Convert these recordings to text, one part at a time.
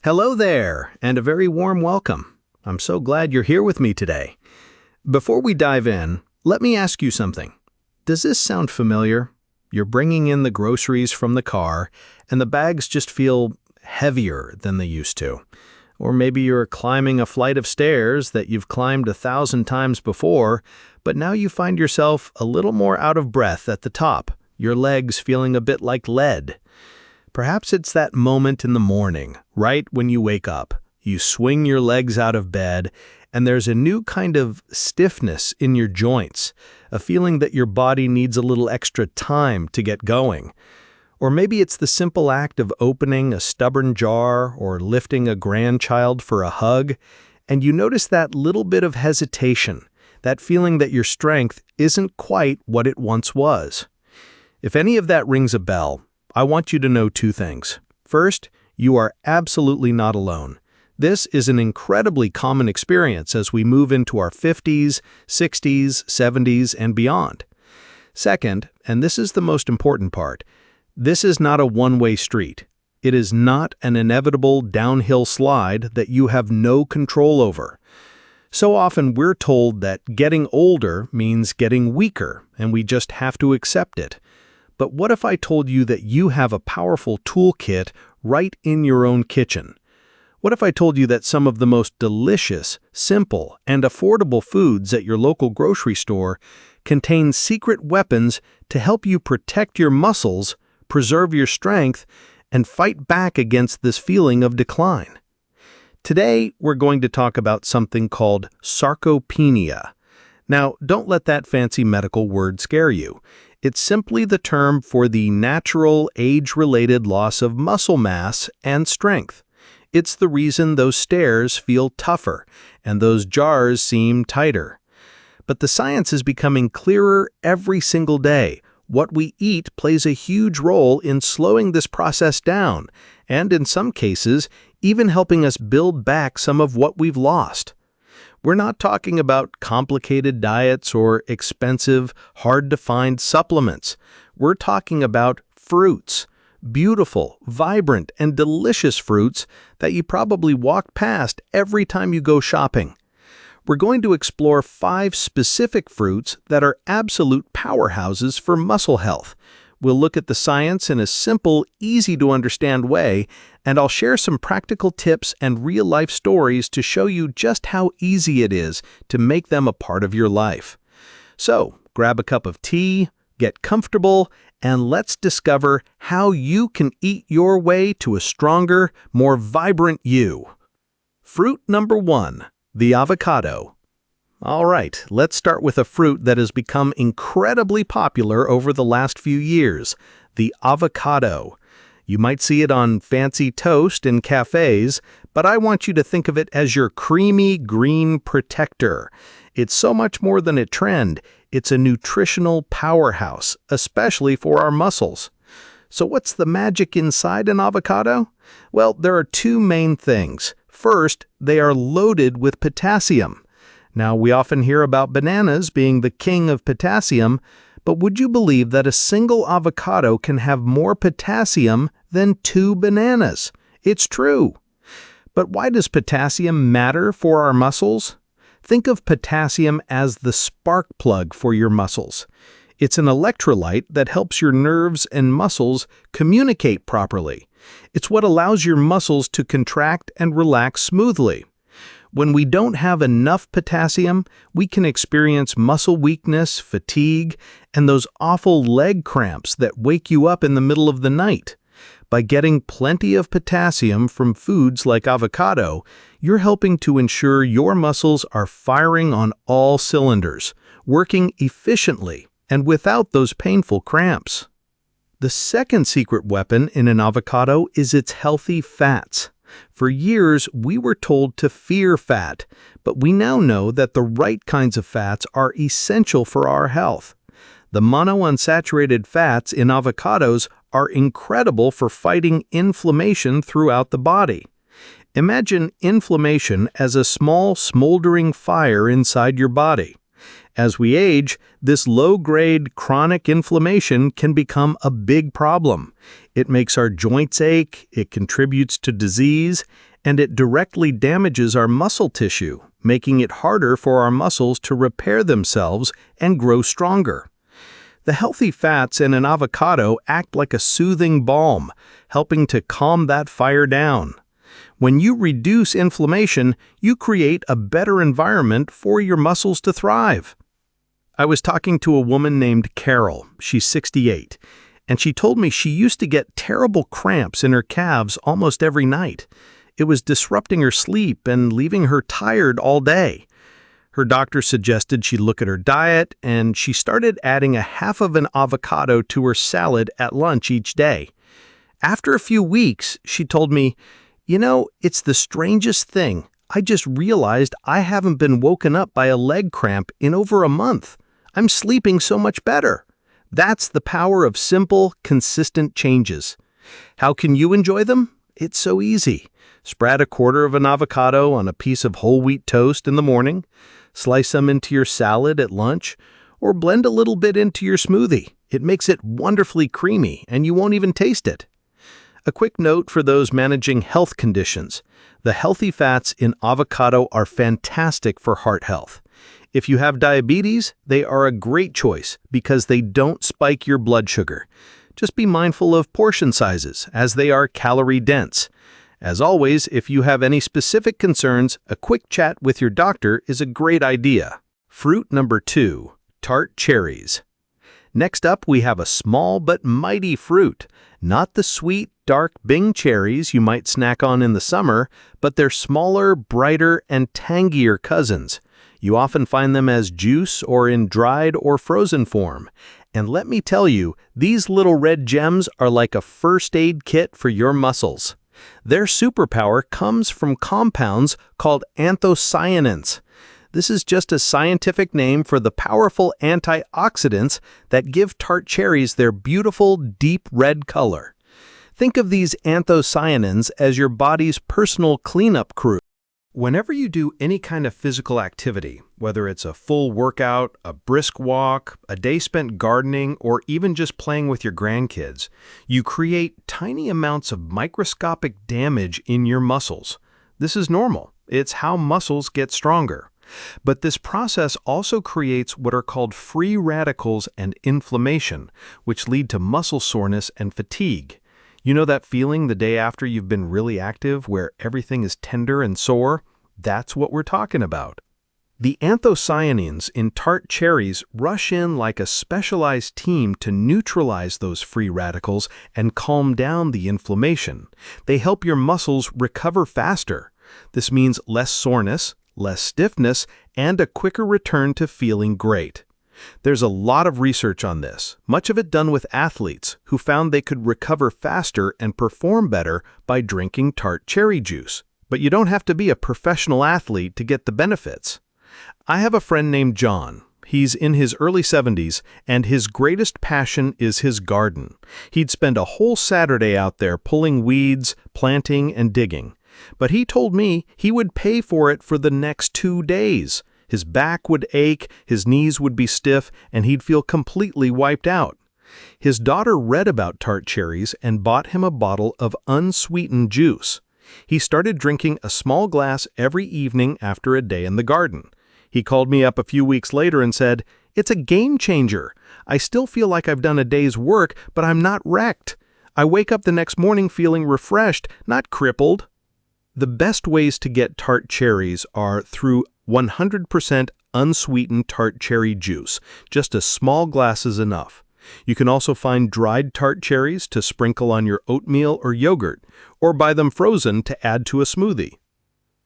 Hello there, and a very warm welcome. I'm so glad you're here with me today. Before we dive in, let me ask you something. Does this sound familiar? You're bringing in the groceries from the car, and the bags just feel heavier than they used to. Or maybe you're climbing a flight of stairs that you've climbed 1,000 times before, but now you find yourself a little more out of breath at the top, your legs feeling a bit like lead. Perhaps it's that moment in the morning, right when you wake up. You swing your legs out of bed, and there's a new kind of stiffness in your joints, a feeling that your body needs a little extra time to get going. Or maybe it's the simple act of opening a stubborn jar or lifting a grandchild for a hug, and you notice that little bit of hesitation, that feeling that your strength isn't quite what it once was. If any of that rings a bell, I want you to know two things. First, you are absolutely not alone. This is an incredibly common experience as we move into our 50s, 60s, 70s, and beyond. Second, and this is the most important part, this is not a one-way street. It is not an inevitable downhill slide that you have no control over. So often we're told that getting older means getting weaker, and we just have to accept it. But what if I told you that you have a powerful toolkit right in your own kitchen? What if I told you that some of the most delicious, simple, and affordable foods at your local grocery store contain secret weapons to help you protect your muscles, preserve your strength, and fight back against this feeling of decline? Today, we're going to talk about something called sarcopenia. Now, don't let that fancy medical word scare you. It's simply the term for the natural, age-related loss of muscle mass and strength. It's the reason those stairs feel tougher and those jars seem tighter. But the science is becoming clearer every single day. What we eat plays a huge role in slowing this process down, and in some cases, even helping us build back some of what we've lost. We're not talking about complicated diets or expensive, hard-to-find supplements. We're talking about fruits, beautiful, vibrant, and delicious fruits that you probably walk past every time you go shopping. We're going to explore 5 specific fruits that are absolute powerhouses for muscle health. We'll look at the science in a simple, easy-to-understand way, and I'll share some practical tips and real-life stories to show you just how easy it is to make them a part of your life. So, grab a cup of tea, get comfortable, and let's discover how you can eat your way to a stronger, more vibrant you. Fruit number 1, the avocado. All right, let's start with a fruit that has become incredibly popular over the last few years, the avocado. You might see it on fancy toast in cafes, but I want you to think of it as your creamy green protector. It's so much more than a trend. It's a nutritional powerhouse, especially for our muscles. So what's the magic inside an avocado? Well, there are 2 main things. First, they are loaded with potassium. Now, we often hear about bananas being the king of potassium, but would you believe that a single avocado can have more potassium than 2 bananas? It's true. But why does potassium matter for our muscles? Think of potassium as the spark plug for your muscles. It's an electrolyte that helps your nerves and muscles communicate properly. It's what allows your muscles to contract and relax smoothly. When we don't have enough potassium, we can experience muscle weakness, fatigue, and those awful leg cramps that wake you up in the middle of the night. By getting plenty of potassium from foods like avocado, you're helping to ensure your muscles are firing on all cylinders, working efficiently and without those painful cramps. The second secret weapon in an avocado is its healthy fats. For years, we were told to fear fat, but we now know that the right kinds of fats are essential for our health. The monounsaturated fats in avocados are incredible for fighting inflammation throughout the body. Imagine inflammation as a small, smoldering fire inside your body. As we age, this low-grade chronic inflammation can become a big problem. It makes our joints ache, it contributes to disease, and it directly damages our muscle tissue, making it harder for our muscles to repair themselves and grow stronger. The healthy fats in an avocado act like a soothing balm, helping to calm that fire down. When you reduce inflammation, you create a better environment for your muscles to thrive. I was talking to a woman named Carol. She's 68, and she told me she used to get terrible cramps in her calves almost every night. It was disrupting her sleep and leaving her tired all day. Her doctor suggested she look at her diet, and she started adding a half of an avocado to her salad at lunch each day. After a few weeks, she told me, it's the strangest thing. I just realized I haven't been woken up by a leg cramp in over a month. I'm sleeping so much better. That's the power of simple, consistent changes. How can you enjoy them? It's so easy. Spread a quarter of an avocado on a piece of whole wheat toast in the morning, slice some into your salad at lunch, or blend a little bit into your smoothie. It makes it wonderfully creamy, and you won't even taste it. A quick note for those managing health conditions. The healthy fats in avocado are fantastic for heart health. If you have diabetes, they are a great choice because they don't spike your blood sugar. Just be mindful of portion sizes, as they are calorie-dense. As always, if you have any specific concerns, a quick chat with your doctor is a great idea. Fruit number 2, tart cherries. Next up, we have a small but mighty fruit. Not the sweet, dark Bing cherries you might snack on in the summer, but their smaller, brighter, and tangier cousins. You often find them as juice or in dried or frozen form. And let me tell you, these little red gems are like a first aid kit for your muscles. Their superpower comes from compounds called anthocyanins. This is just a scientific name for the powerful antioxidants that give tart cherries their beautiful, deep red color. Think of these anthocyanins as your body's personal cleanup crew. Whenever you do any kind of physical activity, whether it's a full workout, a brisk walk, a day spent gardening, or even just playing with your grandkids, you create tiny amounts of microscopic damage in your muscles. This is normal. It's how muscles get stronger. But this process also creates what are called free radicals and inflammation, which lead to muscle soreness and fatigue. You know that feeling the day after you've been really active where everything is tender and sore? That's what we're talking about. The anthocyanins in tart cherries rush in like a specialized team to neutralize those free radicals and calm down the inflammation. They help your muscles recover faster. This means less soreness, less stiffness, and a quicker return to feeling great. There's a lot of research on this, much of it done with athletes who found they could recover faster and perform better by drinking tart cherry juice. But you don't have to be a professional athlete to get the benefits. I have a friend named John. He's in his early 70s, and his greatest passion is his garden. He'd spend a whole Saturday out there pulling weeds, planting, and digging. But he told me he would pay for it for the next 2 days. His back would ache, his knees would be stiff, and he'd feel completely wiped out. His daughter read about tart cherries and bought him a bottle of unsweetened juice. He started drinking a small glass every evening after a day in the garden. He called me up a few weeks later and said, "It's a game changer. I still feel like I've done a day's work, but I'm not wrecked. I wake up the next morning feeling refreshed, not crippled." The best ways to get tart cherries are through 100% unsweetened tart cherry juice. Just a small glass is enough. You can also find dried tart cherries to sprinkle on your oatmeal or yogurt, or buy them frozen to add to a smoothie.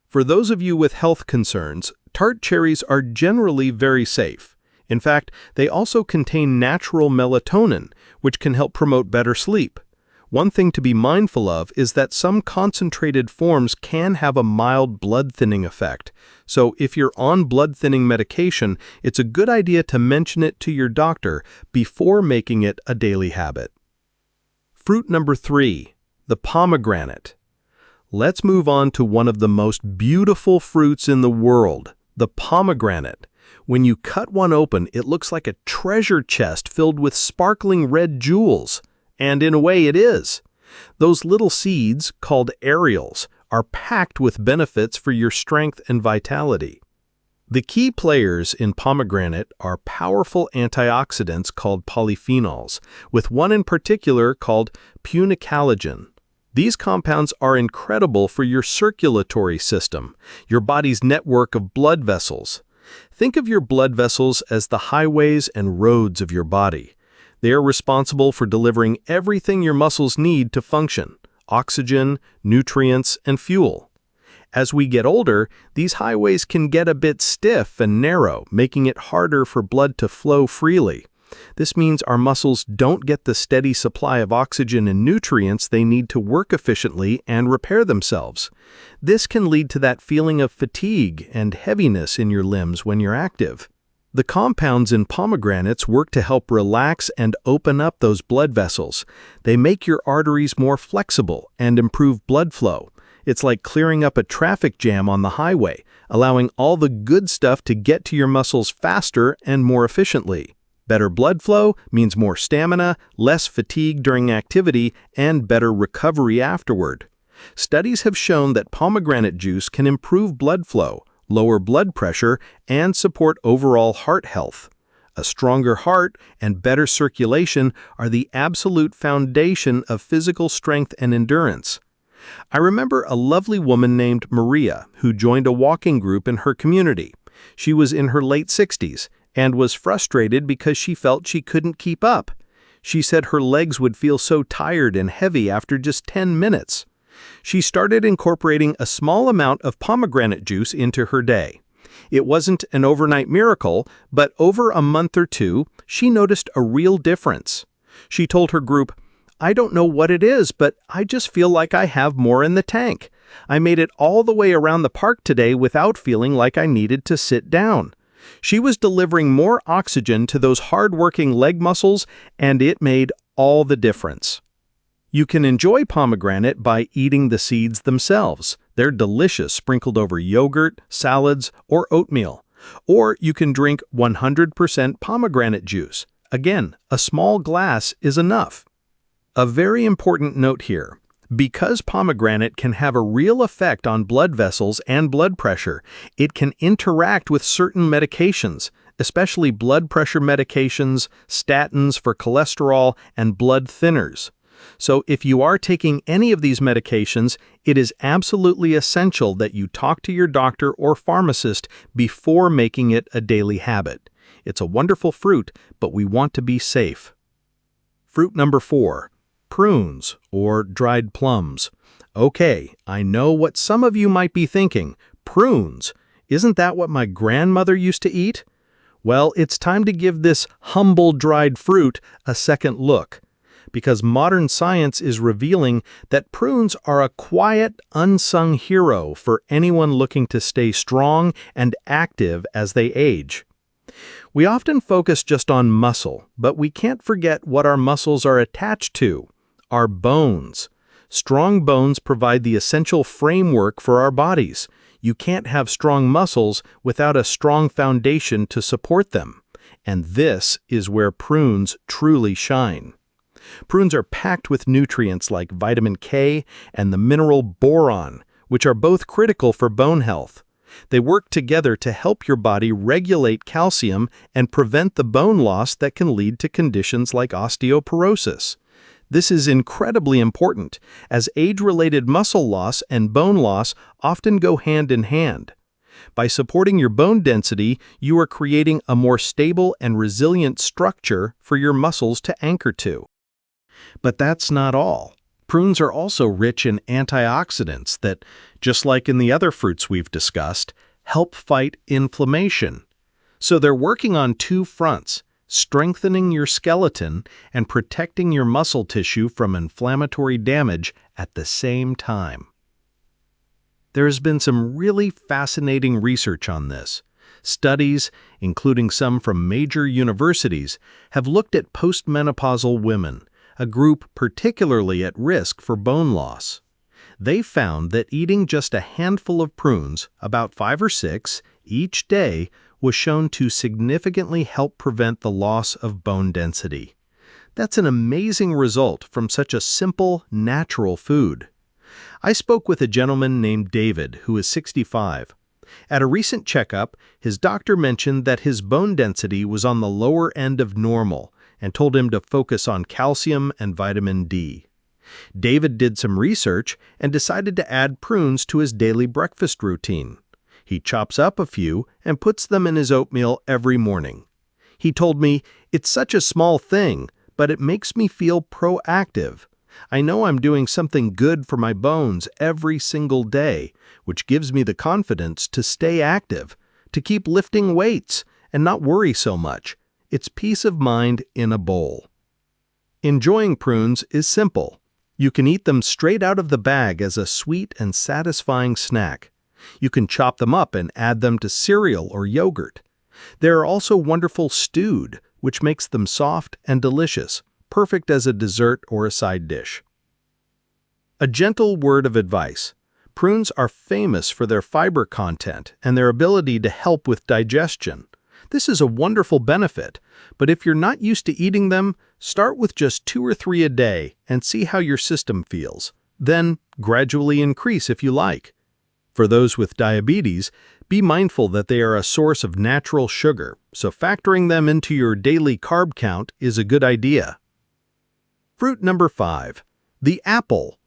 For those of you with health concerns, tart cherries are generally very safe. In fact, they also contain natural melatonin, which can help promote better sleep. One thing to be mindful of is that some concentrated forms can have a mild blood-thinning effect. So if you're on blood-thinning medication, it's a good idea to mention it to your doctor before making it a daily habit. Fruit number 3, the pomegranate. Let's move on to one of the most beautiful fruits in the world, the pomegranate. When you cut one open, it looks like a treasure chest filled with sparkling red jewels. And in a way it is. Those little seeds, called areoles, are packed with benefits for your strength and vitality. The key players in pomegranate are powerful antioxidants called polyphenols, with one in particular called punicalagin. These compounds are incredible for your circulatory system, your body's network of blood vessels. Think of your blood vessels as the highways and roads of your body. They are responsible for delivering everything your muscles need to function: oxygen, nutrients, and fuel. As we get older, these highways can get a bit stiff and narrow, making it harder for blood to flow freely. This means our muscles don't get the steady supply of oxygen and nutrients they need to work efficiently and repair themselves. This can lead to that feeling of fatigue and heaviness in your limbs when you're active. The compounds in pomegranates work to help relax and open up those blood vessels. They make your arteries more flexible and improve blood flow. It's like clearing up a traffic jam on the highway, allowing all the good stuff to get to your muscles faster and more efficiently. Better blood flow means more stamina, less fatigue during activity, and better recovery afterward. Studies have shown that pomegranate juice can improve blood flow, lower blood pressure, and support overall heart health. A stronger heart and better circulation are the absolute foundation of physical strength and endurance. I remember a lovely woman named Maria who joined a walking group in her community. She was in her late 60s and was frustrated because she felt she couldn't keep up. She said her legs would feel so tired and heavy after just 10 minutes. She started incorporating a small amount of pomegranate juice into her day. It wasn't an overnight miracle, but over a month or two, she noticed a real difference. She told her group, "I don't know what it is, but I just feel like I have more in the tank. I made it all the way around the park today without feeling like I needed to sit down." She was delivering more oxygen to those hard-working leg muscles, and it made all the difference. You can enjoy pomegranate by eating the seeds themselves. They're delicious sprinkled over yogurt, salads, or oatmeal. Or you can drink 100% pomegranate juice. Again, a small glass is enough. A very important note here. Because pomegranate can have a real effect on blood vessels and blood pressure, it can interact with certain medications, especially blood pressure medications, statins for cholesterol, and blood thinners. So if you are taking any of these medications, it is absolutely essential that you talk to your doctor or pharmacist before making it a daily habit. It's a wonderful fruit, but we want to be safe. Fruit number 4. Prunes, or dried plums. Okay, I know what some of you might be thinking. Prunes? Isn't that what my grandmother used to eat? Well, it's time to give this humble dried fruit a second look, because modern science is revealing that prunes are a quiet, unsung hero for anyone looking to stay strong and active as they age. We often focus just on muscle, but we can't forget what our muscles are attached to: our bones. Strong bones provide the essential framework for our bodies. You can't have strong muscles without a strong foundation to support them. And this is where prunes truly shine. Prunes are packed with nutrients like vitamin K and the mineral boron, which are both critical for bone health. They work together to help your body regulate calcium and prevent the bone loss that can lead to conditions like osteoporosis. This is incredibly important, as age-related muscle loss and bone loss often go hand in hand. By supporting your bone density, you are creating a more stable and resilient structure for your muscles to anchor to. But that's not all. Prunes are also rich in antioxidants that, just like in the other fruits we've discussed, help fight inflammation. So they're working on two fronts: strengthening your skeleton and protecting your muscle tissue from inflammatory damage at the same time. There has been some really fascinating research on this. Studies, including some from major universities, have looked at postmenopausal women, a group particularly at risk for bone loss. They found that eating just a handful of prunes, about 5 or 6, each day was shown to significantly help prevent the loss of bone density. That's an amazing result from such a simple, natural food. I spoke with a gentleman named David, who is 65. At a recent checkup, his doctor mentioned that his bone density was on the lower end of normal and told him to focus on calcium and vitamin D. David did some research and decided to add prunes to his daily breakfast routine. He chops up a few and puts them in his oatmeal every morning. He told me, "It's such a small thing, but it makes me feel proactive. I know I'm doing something good for my bones every single day, which gives me the confidence to stay active, to keep lifting weights, and not worry so much. It's peace of mind in a bowl." Enjoying prunes is simple. You can eat them straight out of the bag as a sweet and satisfying snack. You can chop them up and add them to cereal or yogurt. They are also wonderful stewed, which makes them soft and delicious, perfect as a dessert or a side dish. A gentle word of advice. Prunes are famous for their fiber content and their ability to help with digestion. This is a wonderful benefit, but if you're not used to eating them, start with just 2 or 3 a day and see how your system feels. Then, gradually increase if you like. For those with diabetes, be mindful that they are a source of natural sugar, so factoring them into your daily carb count is a good idea. Fruit number 5. The apple.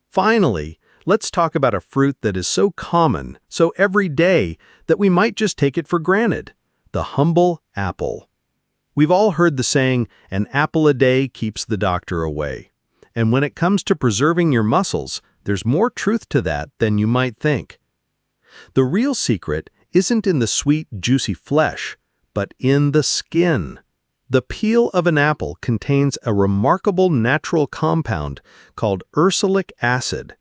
Finally, let's talk about a fruit that is so common, so everyday, that we might just take it for granted. The humble apple. We've all heard the saying, "An apple a day keeps the doctor away." And when it comes to preserving your muscles, there's more truth to that than you might think. The real secret isn't in the sweet, juicy flesh, but in the skin. The peel of an apple contains a remarkable natural compound called ursolinic acid.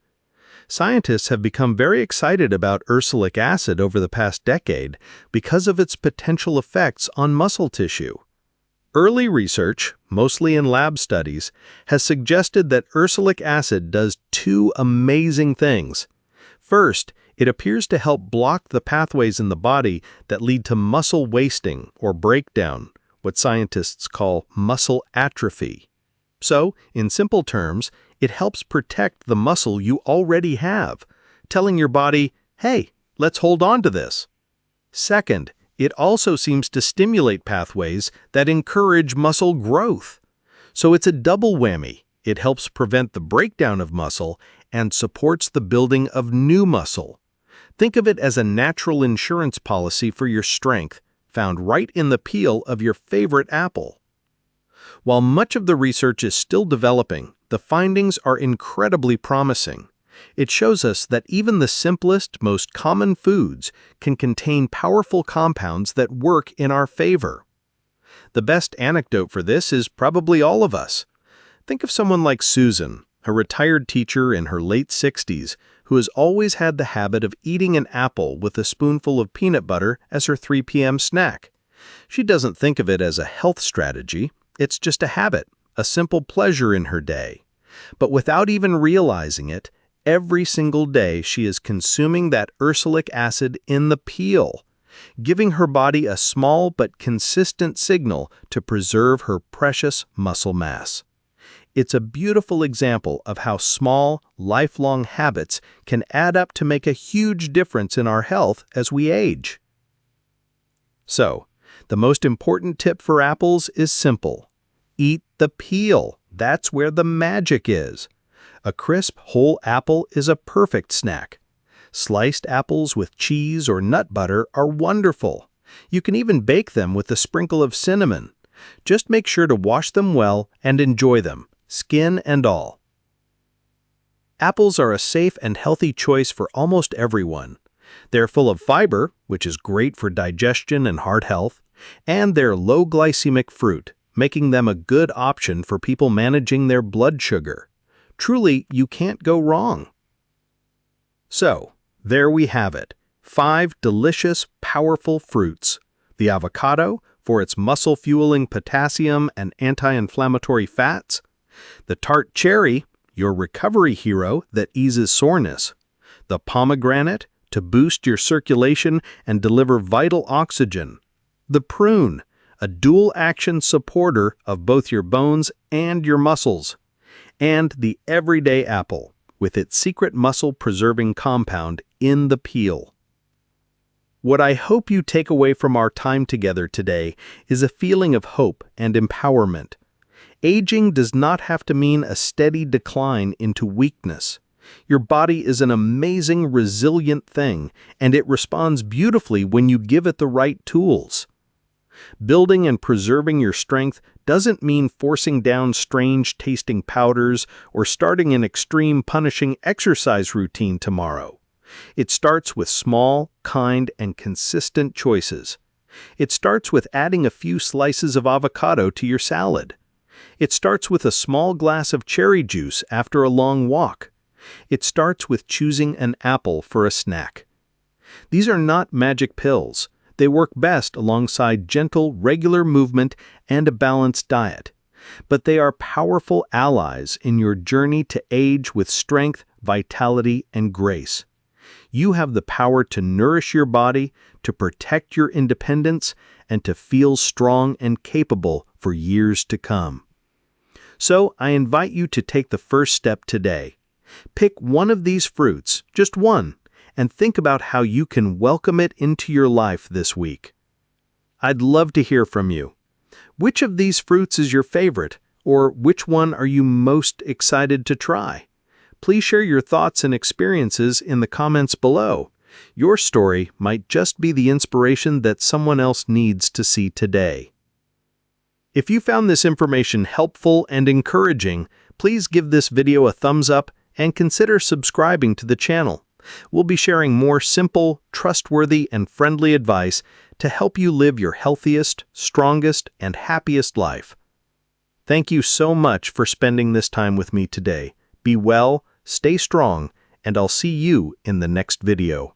Scientists have become very excited about ursolinic acid over the past decade because of its potential effects on muscle tissue. Early research, mostly in lab studies, has suggested that ursolinic acid does 2 amazing things. First, it appears to help block the pathways in the body that lead to muscle wasting or breakdown, what scientists call muscle atrophy. So, in simple terms, it helps protect the muscle you already have, telling your body, "Hey, let's hold on to this." Second, it also seems to stimulate pathways that encourage muscle growth. So it's a double whammy. It helps prevent the breakdown of muscle and supports the building of new muscle. Think of it as a natural insurance policy for your strength, found right in the peel of your favorite apple. While much of the research is still developing, the findings are incredibly promising. It shows us that even the simplest, most common foods can contain powerful compounds that work in our favor. The best anecdote for this is probably all of us. Think of someone like Susan, a retired teacher in her late 60s, who has always had the habit of eating an apple with a spoonful of peanut butter as her 3 p.m. snack. She doesn't think of it as a health strategy. It's just a habit, a simple pleasure in her day. But without even realizing it, every single day she is consuming that ursolinic acid in the peel, giving her body a small but consistent signal to preserve her precious muscle mass. It's a beautiful example of how small, lifelong habits can add up to make a huge difference in our health as we age. So, the most important tip for apples is simple. Eat the peel. That's where the magic is. A crisp, whole apple is a perfect snack. Sliced apples with cheese or nut butter are wonderful. You can even bake them with a sprinkle of cinnamon. Just make sure to wash them well and enjoy them, skin and all. Apples are a safe and healthy choice for almost everyone. They're full of fiber, which is great for digestion and heart health, and they're low glycemic fruit, making them a good option for people managing their blood sugar. Truly, you can't go wrong. So, there we have it. 5 delicious, powerful fruits. The avocado, for its muscle-fueling potassium and anti-inflammatory fats. The tart cherry, your recovery hero that eases soreness. The pomegranate, to boost your circulation and deliver vital oxygen. The prune, a dual-action supporter of both your bones and your muscles. And the everyday apple, with its secret muscle-preserving compound in the peel. What I hope you take away from our time together today is a feeling of hope and empowerment. Aging does not have to mean a steady decline into weakness. Your body is an amazing, resilient thing, and it responds beautifully when you give it the right tools. Building and preserving your strength doesn't mean forcing down strange-tasting powders or starting an extreme, punishing exercise routine tomorrow. It starts with small, kind, and consistent choices. It starts with adding a few slices of avocado to your salad. It starts with a small glass of cherry juice after a long walk. It starts with choosing an apple for a snack. These are not magic pills. They work best alongside gentle, regular movement and a balanced diet. But they are powerful allies in your journey to age with strength, vitality, and grace. You have the power to nourish your body, to protect your independence, and to feel strong and capable for years to come. So, I invite you to take the first step today. Pick one of these fruits, just one, and think about how you can welcome it into your life this week. I'd love to hear from you. Which of these fruits is your favorite, or which one are you most excited to try? Please share your thoughts and experiences in the comments below. Your story might just be the inspiration that someone else needs to see today. If you found this information helpful and encouraging, please give this video a thumbs up and consider subscribing to the channel. We'll be sharing more simple, trustworthy, and friendly advice to help you live your healthiest, strongest, and happiest life. Thank you so much for spending this time with me today. Be well, stay strong, and I'll see you in the next video.